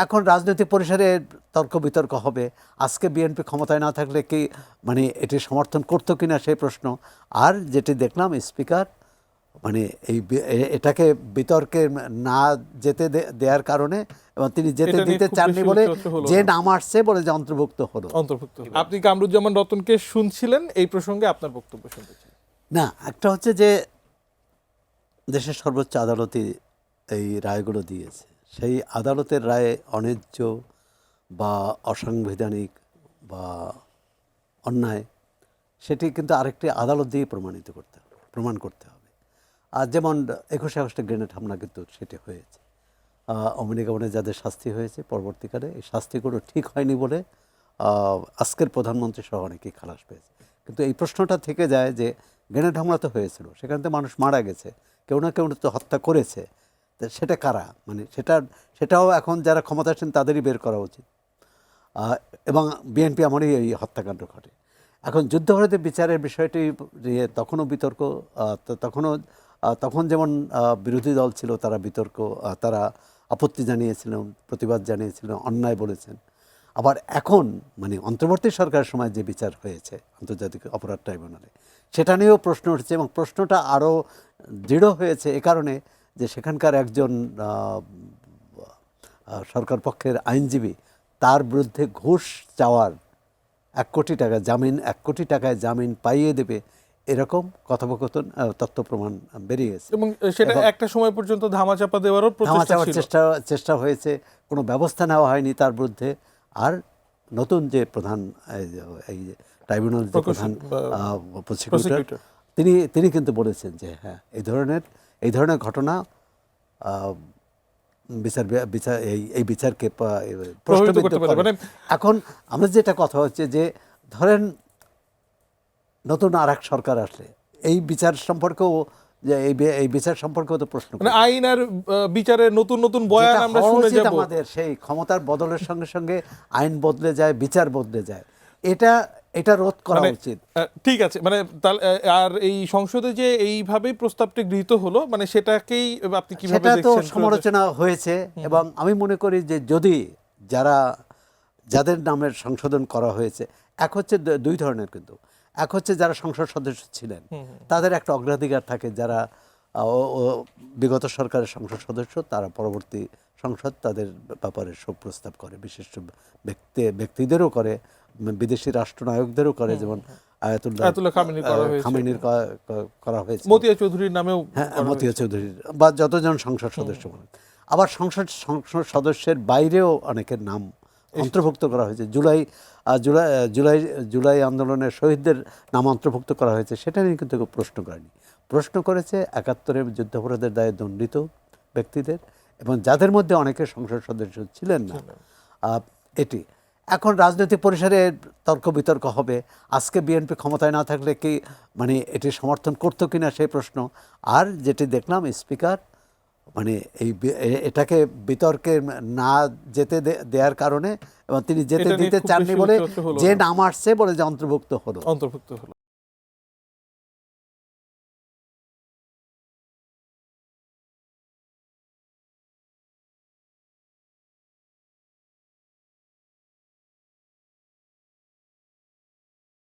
এখন রাজনৈতিক পরিসরে তর্ক বিতর্ক হবে। আজকে বিএনপি ক্ষমতায় না থাকলে কি মানে এটি সমর্থন করতো কিনা সেই প্রশ্ন। আর যেটি দেখলাম স্পিকার মানে এটাকে বিতর্কে না যেতে দেওয়ার কারণে এবং তিনি যেতে দিতে চাননি বলে যে নাম আসছে বলে যে অন্তর্ভুক্ত হলো। আপনি কামরুজ্জামান রতনকে শুনছিলেন, এই প্রসঙ্গে আপনার বক্তব্য শুনতে চাই। না, একটা হচ্ছে যে দেশের সর্বোচ্চ আদালতে এই রায়গুলো দিয়েছে, সেই আদালতের রায়ে অন্যায্য বা অসাংবিধানিক বা অন্যায় সেটি কিন্তু আরেকটি আদালত দিয়ে প্রমাণ করতে হবে। আর যেমন 21 আগস্টে গ্রেনেড হামলা কিন্তু সেটি হয়েছে, অগ্নিকাণ্ডে যাদের শাস্তি হয়েছে পরবর্তীকালে এই শাস্তিগুলো ঠিক হয়নি বলে আজকের প্রধানমন্ত্রী সহ অনেকেই খালাস পেয়েছে। কিন্তু এই প্রশ্নটা থেকে যায় যে গ্রেনেড হামলা তো হয়েছিল, সেখান থেকে মানুষ মারা গেছে, কেউ না কেউ তো হত্যা করেছে, সেটা কারা, মানে সেটাও এখন যারা ক্ষমতাসীন তাদেরই বের করা উচিত। এবং বিএনপি এমনই এই হত্যাকাণ্ড ঘটে। এখন যুদ্ধাপরাধী বিচারের বিষয়টি নিয়ে তখনও বিতর্ক, তখন যেমন বিরোধী দল ছিল তারা তারা আপত্তি জানিয়েছিলেন, প্রতিবাদ জানিয়েছিলেন, অন্যায় বলেছেন। আবার এখন মানে অন্তর্বর্তী সরকারের সময় যে বিচার হয়েছে আন্তর্জাতিক অপরাধ ট্রাইব্যুনালে, সেটা নিয়েও প্রশ্ন উঠছে এবং প্রশ্নটা আরও দৃঢ় হয়েছে এ কারণে যে সেখানকার একজন সরকার পক্ষের আইনজীবী তার বিরুদ্ধে ঘুষ চাওয়ার 1 কোটি টাকা জামিন, 1 কোটি টাকায় জামিন পাইয়ে দেবে এরকম কথোপকথন তথ্য প্রমাণ বেরিয়েছে এবং সেটা একটা সময় পর্যন্ত ধামাচাপা দেওয়ারও চেষ্টা হয়েছে, কোনো ব্যবস্থা নেওয়া হয়নি তার বিরুদ্ধে। আর নতুন যে প্রধান এই ট্রাইব্যুনাল যে প্রধান প্রসিকিউটর তিনি কিন্তু বলেছেন যে হ্যাঁ এই ধরনের ঘটনা এই বিচারকে এখন আমরা যেটা কথা হচ্ছে যে ধরেন নতুন আর এক সরকার আসলে এই বিচার সম্পর্কেও যে এই বিচার সম্পর্কেও তো প্রশ্ন, মানে আইন আর বিচারের নতুন নতুন বয়ান আমরা শুনে যাব। আমাদের সেই ক্ষমতার বদলের সঙ্গে সঙ্গে আইন বদলে যায়, বিচার বদলে যায়, এটা রোধ করা উচিত। ঠিক আছে, মানে আর এই সংসদে যে এইভাবেই প্রস্তাবটি গৃহীত হলো, মানে সেটাকেই আপনি কিভাবে দেখছেন? সেটা তো সমালোচনা হয়েছে এবং আমি মনে করি যে যদি যাদের নামের সংশোধন করা হয়েছে, এক হচ্ছে 2 ধরনের, কিন্তু এক হচ্ছে যারা সংসদ সদস্য ছিলেন তাদের একটা অগ্রাধিকার থাকে, যারা বিগত সরকারের সংসদ সদস্য তারা পরবর্তী সংসদ তাদের ব্যাপারে শোক প্রস্তাব করে, বিশিষ্ট ব্যক্তিদেরও করে, বিদেশি রাষ্ট্রনায়কদেরও করে, যেমন আয়াতুল্লাহ খামেনির করা হয়েছে, মতিয়া চৌধুরীর নামেও, হ্যাঁ মতিয়া চৌধুরীর বা যতজন সংসদ সদস্য বলেন। আবার সংসদ সদস্যের বাইরেও অনেকের নাম অন্তর্ভুক্ত করা হয়েছে। জুলাই আন্দোলনের শহীদদের নাম অন্তর্ভুক্ত করা হয়েছে, সেটা নিয়ে কিন্তু প্রশ্ন করেনি। প্রশ্ন করেছে 71-এর যুদ্ধাপরাধের দায়ে দণ্ডিত ব্যক্তিদের এবং যাদের মধ্যে অনেকে সংসদ সদস্য ছিলেন না। এটি এখন রাজনৈতিক পরিসরে তর্ক বিতর্ক হবে। আজকে বিএনপি ক্ষমতায় না থাকলে কি মানে এটি সমর্থন করতো কিনা সেই প্রশ্ন। আর যেটি দেখলাম স্পিকার মানে এটাকে বিতর্কে না যেতে দেওয়ার কারণে এবং তিনি যেতে দিতে চাননি বলে যে নাম আসছে বলে যে অন্তর্ভুক্ত হলো।